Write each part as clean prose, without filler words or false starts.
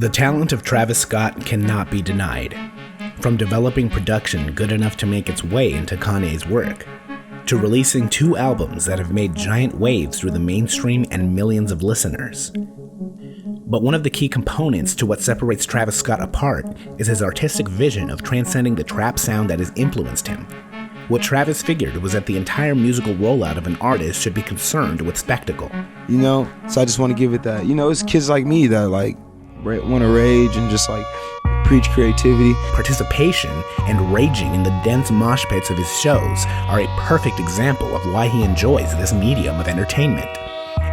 The talent of Travis Scott cannot be denied. From developing production good enough to make its way into Kanye's work, to releasing 2 albums that have made giant waves through the mainstream and millions of listeners. But one of the key components to what separates Travis Scott apart is his artistic vision of transcending the trap sound that has influenced him. What Travis figured was that the entire musical rollout of an artist should be concerned with spectacle. You know, so I just want to give it that. You know, it's kids like me that like want to rage and just like preach creativity. Participation and raging in the dense mosh pits of his shows are a perfect example of why he enjoys this medium of entertainment.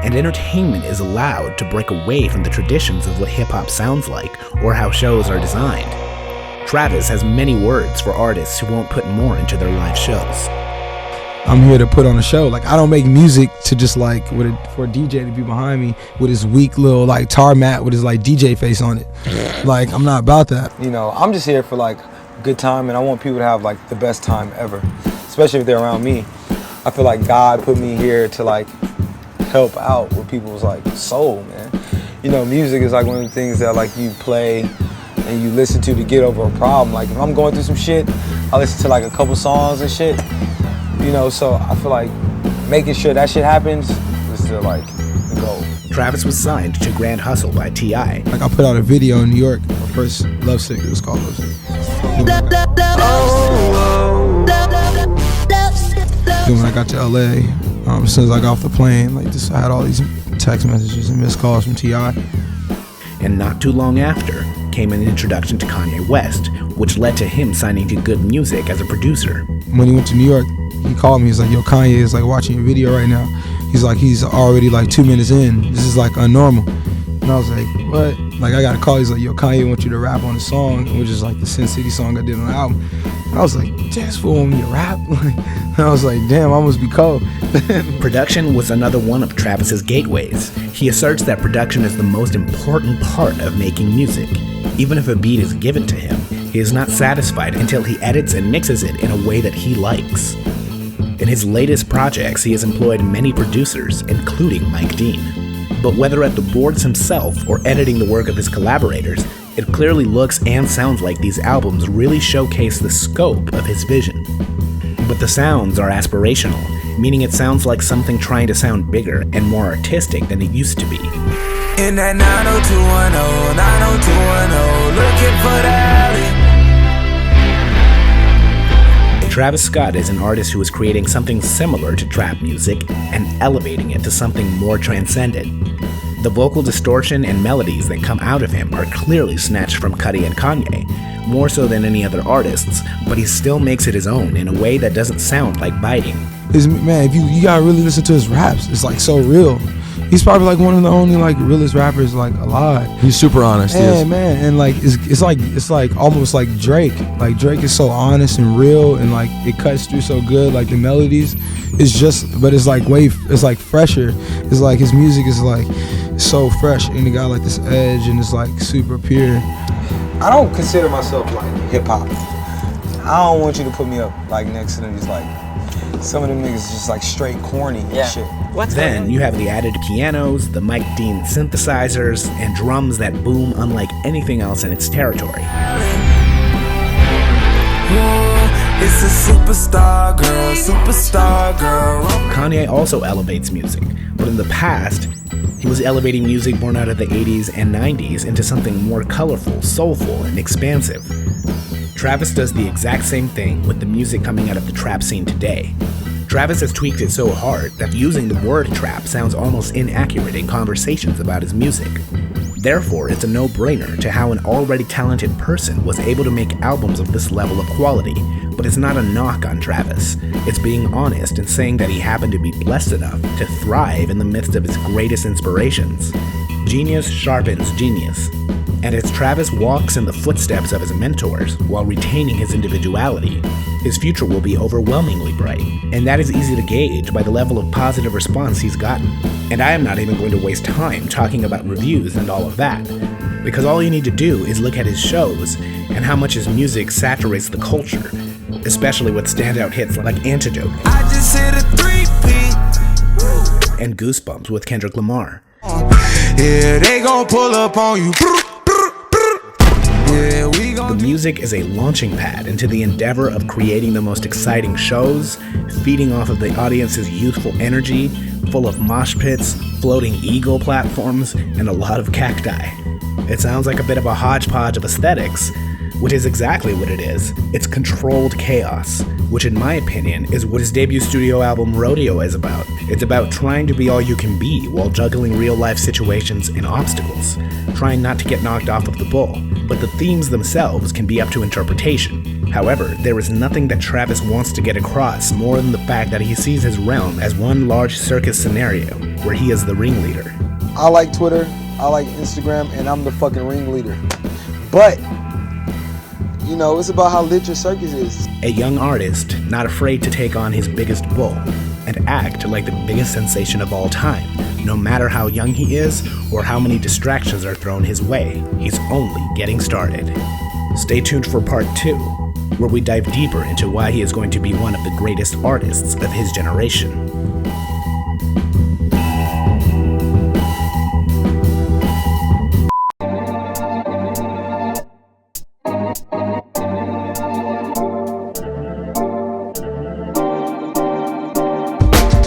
And entertainment is allowed to break away from the traditions of what hip-hop sounds like or how shows are designed. Travis has many words for artists who won't put more into their live shows. I'm here to put on a show. Like, I don't make music to just like for a DJ to be behind me with his weak little like tar mat with his like DJ face on it. Like, I'm not about that. You know, I'm just here for like a good time, and I want people to have like the best time ever, especially if they're around me. I feel like God put me here to like help out with people's like soul, man. You know, music is like one of the things that like you play and you listen to get over a problem. Like, if I'm going through some shit, I listen to like a couple songs and shit. You know, so I feel like making sure that shit happens is the like the goal. Travis was signed to Grand Hustle by T.I. Like, I put out a video in New York, my first Love Sick, it was called Love Sick. Then when I got to LA, as soon as I got off the plane, like just I had all these text messages and missed calls from T.I. And not too long after came an introduction to Kanye West, which led to him signing to Good Music as a producer. When he went to New York, he called me. He's like, "Yo, Kanye is like watching your video right now." He's like, he's already like 2 minutes in. This is like unnormal. And I was like, what? Like, I got a call. He's like, "Yo, Kanye wants you to rap on the song," which is like the Sin City song I did on the album. And I was like, "Damn, this fool want me to rap?" And I was like, damn, I must be cold. Production was another one of Travis's gateways. He asserts that production is the most important part of making music. Even if a beat is given to him, he is not satisfied until he edits and mixes it in a way that he likes. In his latest projects, he has employed many producers, including Mike Dean. But whether at the boards himself or editing the work of his collaborators, it clearly looks and sounds like these albums really showcase the scope of his vision. But the sounds are aspirational, meaning it sounds like something trying to sound bigger and more artistic than it used to be. In that 90210, 90210, looking for the alley. Travis Scott is an artist who is creating something similar to trap music and elevating it to something more transcendent. The vocal distortion and melodies that come out of him are clearly snatched from Cudi and Kanye, more so than any other artists, but he still makes it his own in a way that doesn't sound like biting. Man, if you gotta really listen to his raps, it's like so real. He's probably like one of the only like realest rappers like alive. He's super honest. Yeah, man, and like it's like almost like Drake. Like, Drake is so honest and real, and like it cuts through so good. Like, the melodies is just, but it's like it's like fresher. It's like his music is like so fresh, and it got like this edge, and it's like super pure. I don't consider myself like hip hop. I don't want you to put me up like next to them. These like some of them niggas just like straight corny and shit. Then you have the added pianos, the Mike Dean synthesizers, and drums that boom unlike anything else in its territory. It's a superstar girl. Kanye also elevates music, but in the past, he was elevating music born out of the 80s and 90s into something more colorful, soulful, and expansive. Travis does the exact same thing with the music coming out of the trap scene today. Travis has tweaked it so hard that using the word trap sounds almost inaccurate in conversations about his music. Therefore, it's a no-brainer to how an already talented person was able to make albums of this level of quality. But it's not a knock on Travis. It's being honest and saying that he happened to be blessed enough to thrive in the midst of his greatest inspirations. Genius sharpens genius. And as Travis walks in the footsteps of his mentors while retaining his individuality, his future will be overwhelmingly bright. And that is easy to gauge by the level of positive response he's gotten. And I am not even going to waste time talking about reviews and all of that, because all you need to do is look at his shows and how much his music saturates the culture, especially with standout hits like Antidote I just hit a 3-peat and Goosebumps with Kendrick Lamar. Yeah, they gon' pull up on you. Yeah, we The gon' music is a launching pad into the endeavor of creating the most exciting shows, feeding off of the audience's youthful energy, full of mosh pits, floating eagle platforms, and a lot of cacti. It sounds like a bit of a hodgepodge of aesthetics, which is exactly what it is. It's controlled chaos, which in my opinion is what his debut studio album Rodeo is about. It's about trying to be all you can be while juggling real-life situations and obstacles, trying not to get knocked off of the bull. But the themes themselves can be up to interpretation. However, there is nothing that Travis wants to get across more than the fact that he sees his realm as one large circus scenario, where he is the ringleader. I like Twitter, I like Instagram, and I'm the fucking ringleader. But, you know, it's about how lit your circus is. A young artist, not afraid to take on his biggest bull, and act like the biggest sensation of all time. No matter how young he is, or how many distractions are thrown his way, he's only getting started. Stay tuned for part 2, where we dive deeper into why he is going to be one of the greatest artists of his generation.